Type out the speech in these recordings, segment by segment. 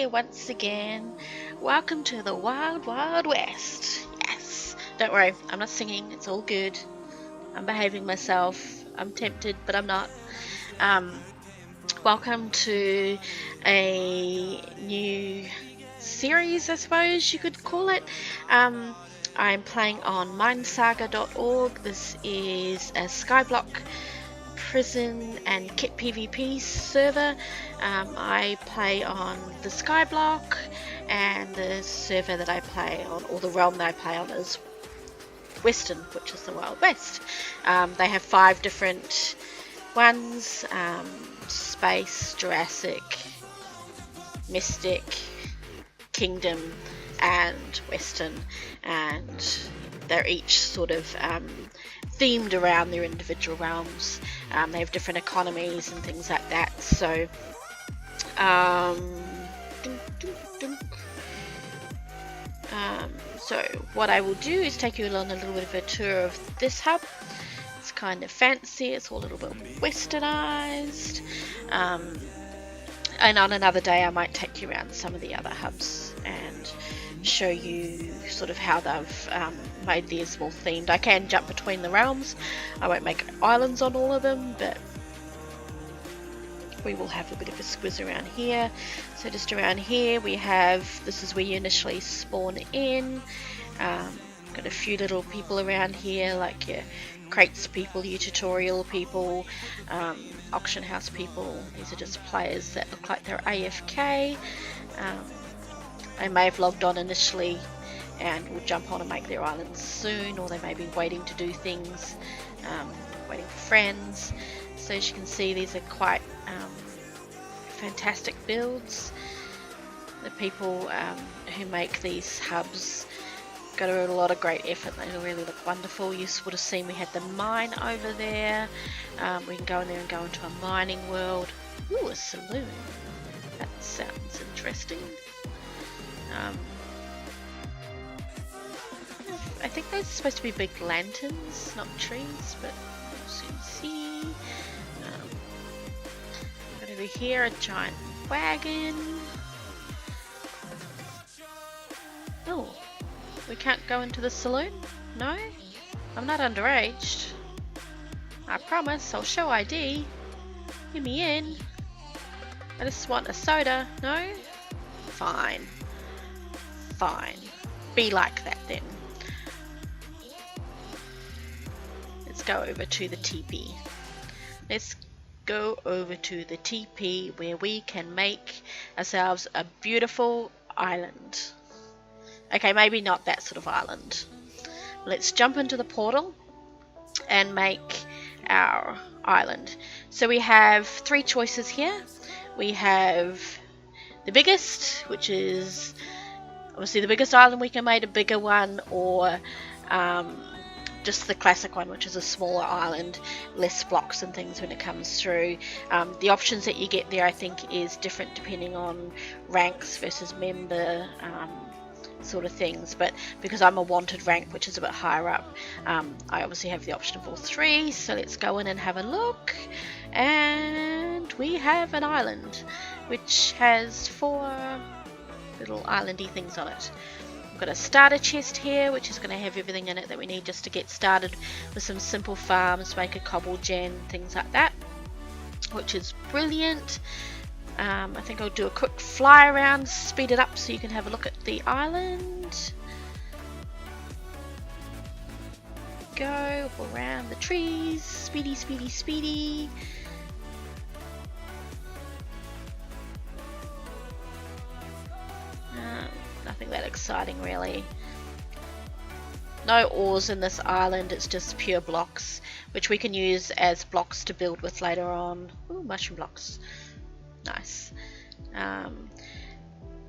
here once again. Welcome to the Wild Wild West. Yes. Don't worry, I'm not singing. It's all good. I'm behaving myself. I'm tempted, but I'm not. Welcome to a new series, I suppose you could call it. I'm playing on MineSaga.org. This is a Skyblock prison and Kitpvp server. I play on the Skyblock, and the server that I play on, or the realm that I play on, is Western, which is the Wild West. They have 5 different ones: Space, Jurassic, Mystic, Kingdom, and Western, and they're each sort of themed around their individual realms. They have different economies and things like that. So so what I will do is take you on a little bit of a tour of this hub. It's kind of fancy, it's all a little bit westernized, and on another day I might take you around some of the other hubs and show you sort of how they've made theirs more themed. I can jump between the realms. I won't make islands on all of them, but we will have a bit of a squiz around here. So just around here we have, this is where you initially spawn in. Got a few little people around here, like your crates people, your tutorial people, auction house people. These are just players that look like they're AFK. They may have logged on initially and will jump on and make their islands soon, or they may be waiting to do things, waiting for friends. So as you can see, these are quite fantastic builds. The people who make these hubs got a lot of great effort. They really look wonderful. You would have seen we had the mine over there. We can go in there and go into a mining world. Ooh, a saloon. That sounds interesting. I think those are supposed to be big lanterns, not trees, but we'll soon see. Got over here a giant wagon. Oh, we can't go into the saloon? No? I'm not underaged. I promise, I'll show ID. Get me in. I just want a soda. No? Fine. Fine. Be like that then. Let's go over to the TP. Let's go over to the TP where we can make ourselves a beautiful island. Okay, maybe not that sort of island. Let's jump into the portal and make our island. So we have 3 choices here. We have the biggest, which is obviously the biggest island we can make, a bigger one, or just the classic one, which is a smaller island, less blocks and things when it comes through. The options that you get there, I think, is different depending on ranks versus member sort of things, but because I'm a wanted rank, which is a bit higher up, I obviously have the option of all 3. So let's go in and have a look, and we have an island which has 4 little islandy things on it. We've got a starter chest here, which is going to have everything in it that we need just to get started with some simple farms, make a cobble gen, things like that, which is brilliant. I think I'll do a quick fly around, speed it up so you can have a look at the island. Go around the trees, speedy, speedy, speedy. Nothing that exciting really. No ores in this island, it's just pure blocks, which we can use as blocks to build with later on. Ooh, mushroom blocks. Nice.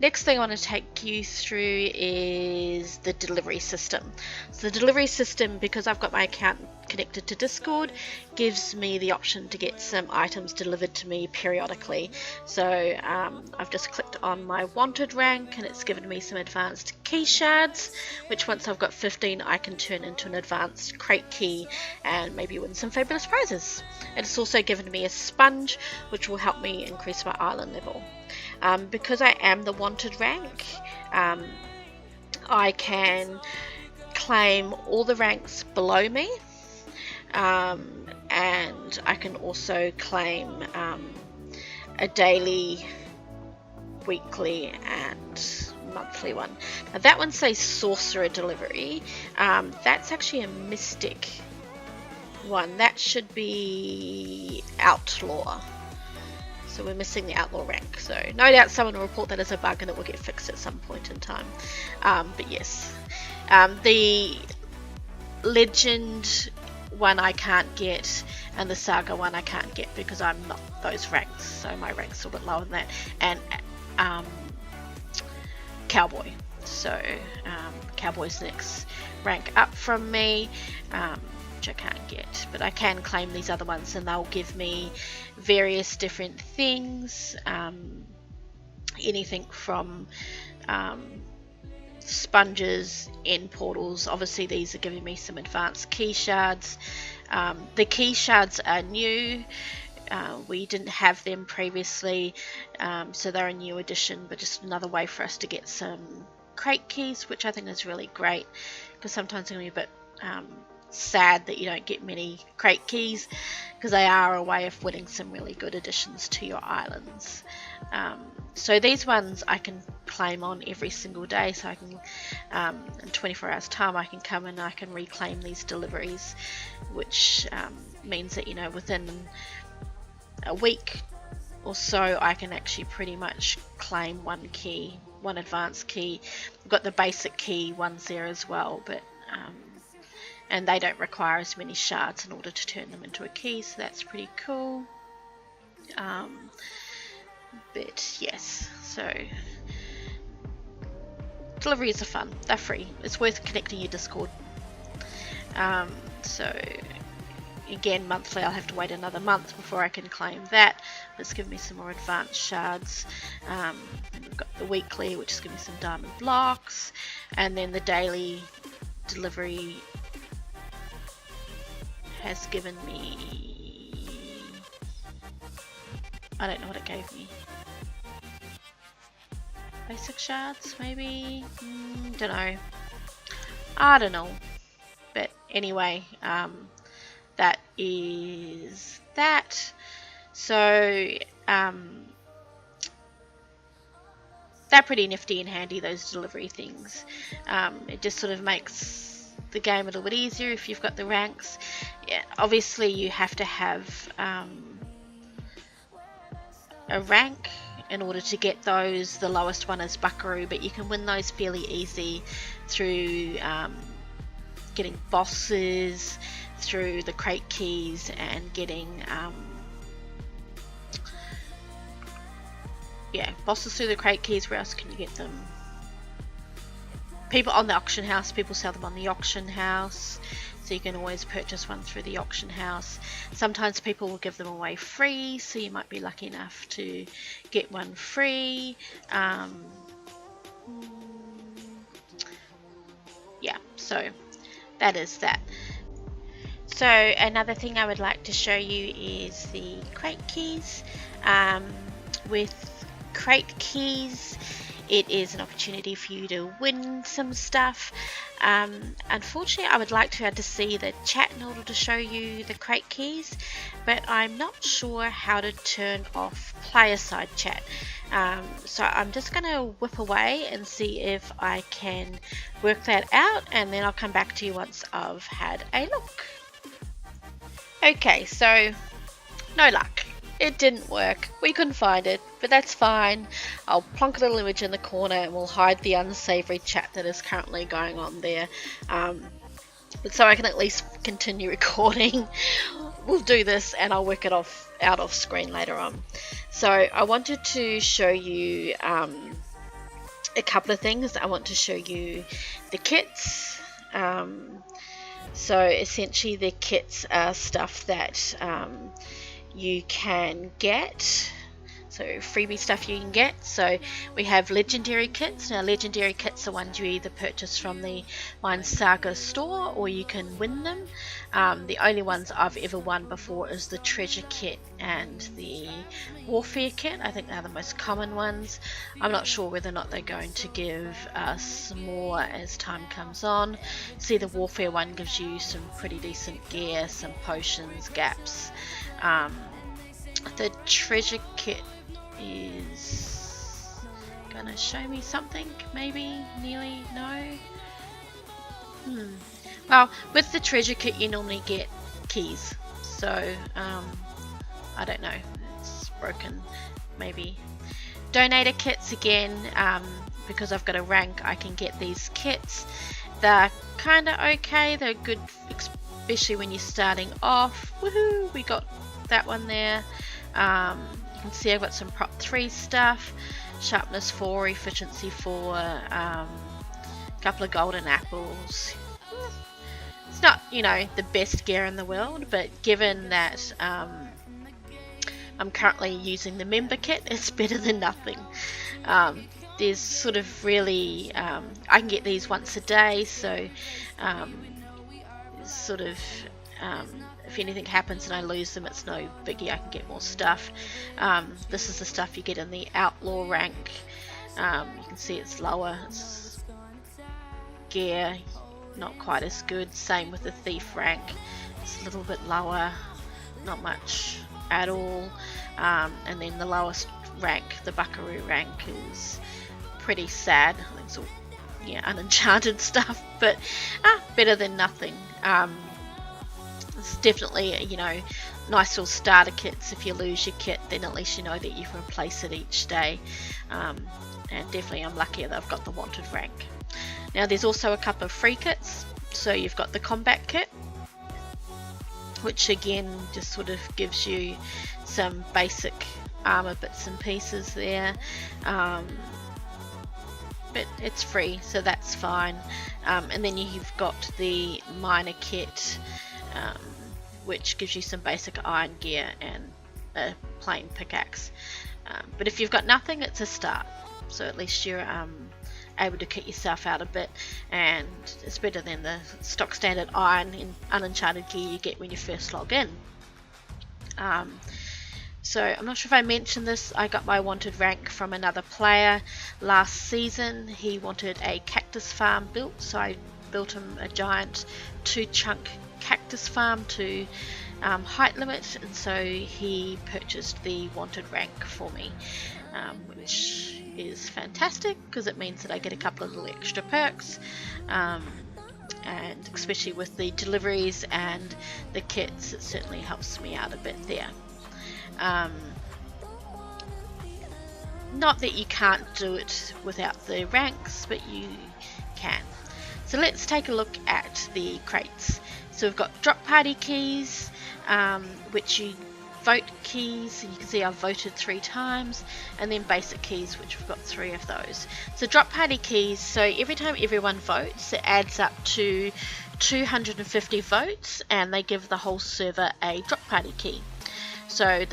Next thing I want to take you through is the delivery system. So the delivery system, because I've got my account connected to Discord, gives me the option to get some items delivered to me periodically. So I've just clicked on my wanted rank and it's given me some advanced key shards, which once I've got 15 I can turn into an advanced crate key and maybe win some fabulous prizes. And it's also given me a sponge, which will help me increase my island level. Because I am the wanted rank, I can claim all the ranks below me, and I can also claim a daily, weekly and monthly one. Now that one says sorcerer delivery. That's actually a mystic one. That should be outlaw. So we're missing the outlaw rank. So no doubt someone will report that as a bug and it will get fixed at some point in time. But yes, the legend one I can't get, and the saga one I can't get because I'm not those ranks. So my rank's a little bit lower than that. And cowboy. So cowboy's the next rank up from me. Which I can't get, but I can claim these other ones and they'll give me various different things, anything from sponges, end portals. Obviously these are giving me some advanced key shards. The key shards are new. We didn't have them previously, so they're a new addition, but just another way for us to get some crate keys, which I think is really great, because sometimes it can be a bit sad that you don't get many crate keys, because they are a way of winning some really good additions to your islands. So these ones I can claim on every single day, so I can in 24 hours time I can come and I can reclaim these deliveries, which means that, you know, within a week or so I can actually pretty much claim one key, one advanced key. I've got the basic key ones there as well, but and they don't require as many shards in order to turn them into a key, so that's pretty cool. But yes, so deliveries are fun, they're free, it's worth connecting your Discord. So again, monthly I'll have to wait another month before I can claim that. It's given me some more advanced shards. And we've got the weekly, which is giving me some diamond blocks, and then the daily delivery has given me, I don't know what it gave me, basic shards maybe, don't know, I don't know, but anyway, that is that. So they're pretty nifty and handy, those delivery things. It just sort of makes the game a little bit easier if you've got the ranks. Yeah, obviously you have to have a rank in order to get those. The lowest one is Buckaroo, but you can win those fairly easy through getting bosses, through the crate keys, and getting bosses through the crate keys. Where else can you get them? People on the auction house, people sell them on the auction house, so you can always purchase one through the auction house. Sometimes people will give them away free, so you might be lucky enough to get one free. Yeah, so that is that. So another thing I would like to show you is the crate keys. With crate keys, it is an opportunity for you to win some stuff. Unfortunately, I would like to be able to see the chat in order to show you the crate keys, but I'm not sure how to turn off player side chat. So I'm just going to whip away and see if I can work that out, and then I'll come back to you once I've had a look. Okay, so no luck. It didn't work. We couldn't find it, but that's fine. I'll plonk a little image in the corner and we'll hide the unsavory chat that is currently going on there. But so I can at least continue recording. We'll do this and I'll work it out off screen later on. So I wanted to show you a couple of things. I want to show you the kits. So essentially the kits are stuff that you can get. so freebie stuff you can get. So we have legendary kits. Now legendary kits are ones you either purchase from the MineSaga store or you can win them. The only ones I've ever won before is the treasure kit and the warfare kit. I think they're the most common ones. I'm not sure whether or not they're going to give us more as time comes on. See, the warfare one gives you some pretty decent gear, some potions, gaps. The treasure kit is gonna show me something, maybe, nearly, no? Well, with the treasure kit you normally get keys, so I don't know, it's broken, maybe. Donator kits, again, because I've got a rank, I can get these kits. They're kinda okay, they're good, especially when you're starting off. Woohoo, we got that one there. You can see I've got some prop 3 stuff, sharpness 4, efficiency 4, a couple of golden apples. It's not, you know, the best gear in the world, but given that I'm currently using the member kit, it's better than nothing. There's sort of really, I can get these once a day, so sort of if anything happens and I lose them, it's no biggie, I can get more stuff. This is the stuff you get in the outlaw rank. You can see it's lower, it's gear, not quite as good. Same with the thief rank, it's a little bit lower, not much at all. And then the lowest rank, the buckaroo rank, is pretty sad. I think it's all, yeah, unenchanted stuff, but better than nothing. It's definitely, you know, nice little starter kits. If you lose your kit, then at least you know that you can replace it each day. And definitely I'm lucky that I've got the wanted rank. Now there's also a couple of free kits. So you've got the combat kit, which again just sort of gives you some basic armor bits and pieces there. But it's free, so that's fine. And then you've got the miner kit, which gives you some basic iron gear and a plain pickaxe. But if you've got nothing, it's a start, so at least you're able to kit yourself out a bit, and it's better than the stock standard iron and unenchanted gear you get when you first log in. So I'm not sure if I mentioned this, I got my wanted rank from another player last season. He wanted a cactus farm built, so I built him a giant 2-chunk cactus farm to height limit, and so he purchased the wanted rank for me, which is fantastic because it means that I get a couple of little extra perks, and especially with the deliveries and the kits, it certainly helps me out a bit there. Not that you can't do it without the ranks, but you can. So let's take a look at the crates. So we've got drop party keys, which you vote keys, and you can see I've voted 3 times, and then basic keys, which we've got 3 of those. So drop party keys, so every time everyone votes, it adds up to 250 votes, and they give the whole server a drop party key. So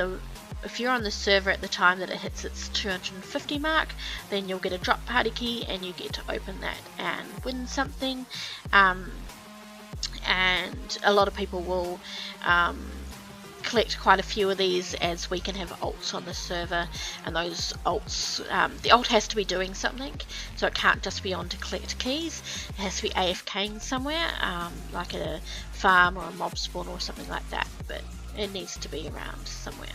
if you're on the server at the time that it hits its 250 mark, then you'll get a drop party key and you get to open that and win something. And a lot of people will collect quite a few of these, as we can have alts on the server, and those alts, the alt has to be doing something, so it can't just be on to collect keys. It has to be AFKing somewhere, like at a farm or a mob spawn or something like that, but it needs to be around somewhere.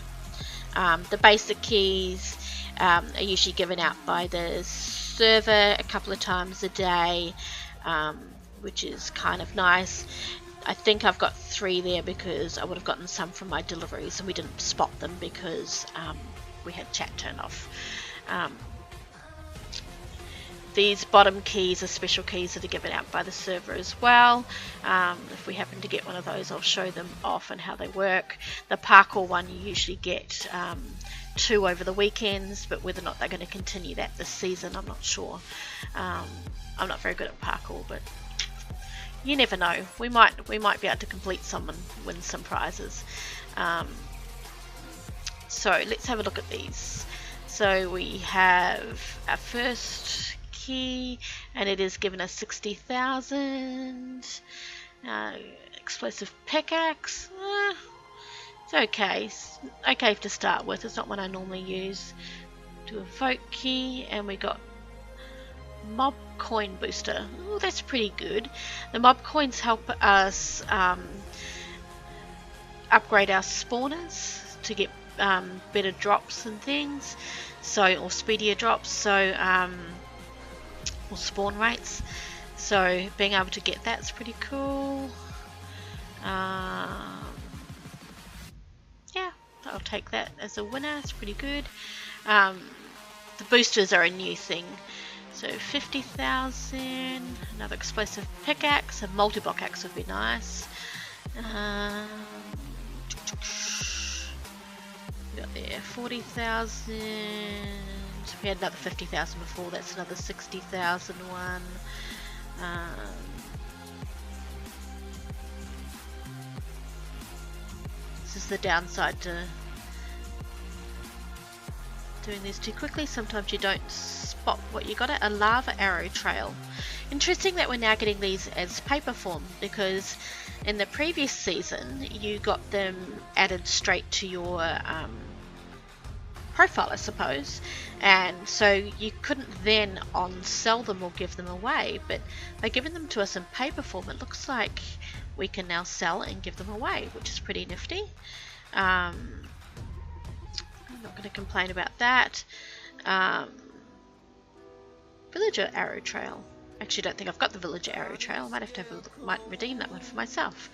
The basic keys are usually given out by the server a couple of times a day, which is kind of nice. I think I've got 3 there because I would have gotten some from my deliveries and we didn't spot them because we had chat turned off. These bottom keys are special keys that are given out by the server as well. If we happen to get one of those, I'll show them off and how they work. The parkour one you usually get 2 over the weekends, but whether or not they're going to continue that this season, I'm not sure. I'm not very good at parkour, but you never know. We might be able to complete some and win some prizes. So let's have a look at these. So we have our first key, and it has given us 60,000. Explosive pickaxe. It's okay. It's okay to start with. It's not one I normally use. To evoke key, and we got mob coin booster. Oh, that's pretty good. The mob coins help us upgrade our spawners to get better drops and things, or speedier drops, or spawn rates. So being able to get that's pretty cool. Yeah, I'll take that as a winner. It's pretty good. The boosters are a new thing. So 50,000, another explosive pickaxe, a multi-block axe would be nice. We got there 40,000. We had another 50,000 before. That's another 60,000 one. This is the downside to doing these too quickly. Sometimes you don't spot what you got. A lava arrow trail. Interesting that we're now getting these as paper form, because in the previous season you got them added straight to your profile, I suppose, and so you couldn't then on-sell them or give them away, but by giving them to us in paper form, it looks like we can now sell and give them away, which is pretty nifty. I'm not going to complain about that. Villager arrow trail. Actually, don't think I've got the villager arrow trail. Might have to might redeem that one for myself.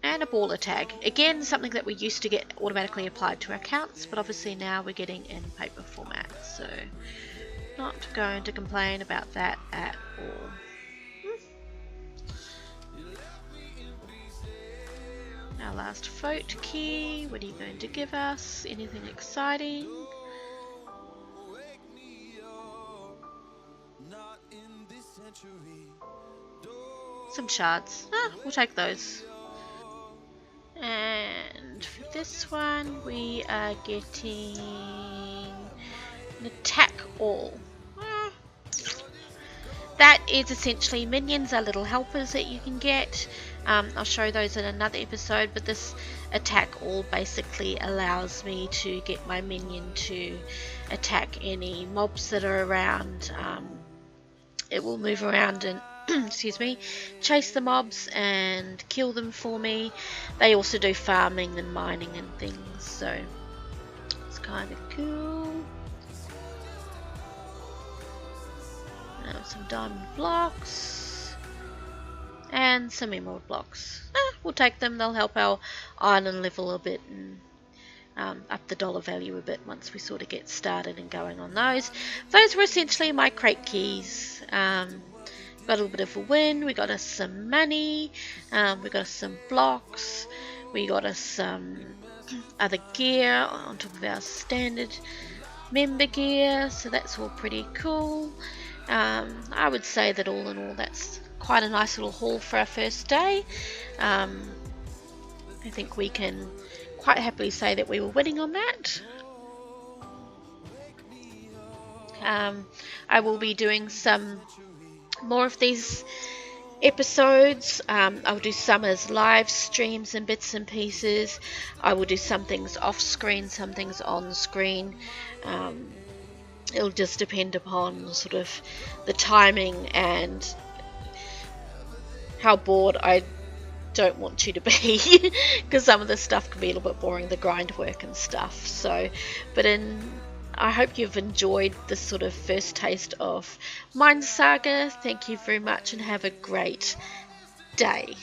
And a baller tag. Again, something that we used to get automatically applied to our accounts, but obviously now we're getting in paper format. So, not going to complain about that at all. Our last vote key. What are you going to give us? Anything exciting? Some shards. We'll take those. And for this one, we are getting an attack all. That is essentially minions are little helpers that you can get. I'll show those in another episode, but this attack all basically allows me to get my minion to attack any mobs that are around. It will move around and excuse me, chase the mobs and kill them for me. They also do farming and mining and things, so it's kind of cool. Some diamond blocks and some emerald blocks. We'll take them. They'll help our island level a bit and up the dollar value a bit once we sort of get started and going on those. Those were essentially my crate keys. Got a little bit of a win. We got us some money. We got us some blocks. We got us some other gear on top of our standard member gear. So that's all pretty cool. I would say that all in all, that's quite a nice little haul for our first day. I think we can quite happily say that we were winning on that. I will be doing some more of these episodes. I'll do some as live streams and bits and pieces. I will do some things off screen, some things on screen. It'll just depend upon sort of the timing and how bored I don't want you to be, because some of the stuff can be a little bit boring, the grind work and stuff. So, but I hope you've enjoyed this sort of first taste of MineSaga. Thank you very much and have a great day.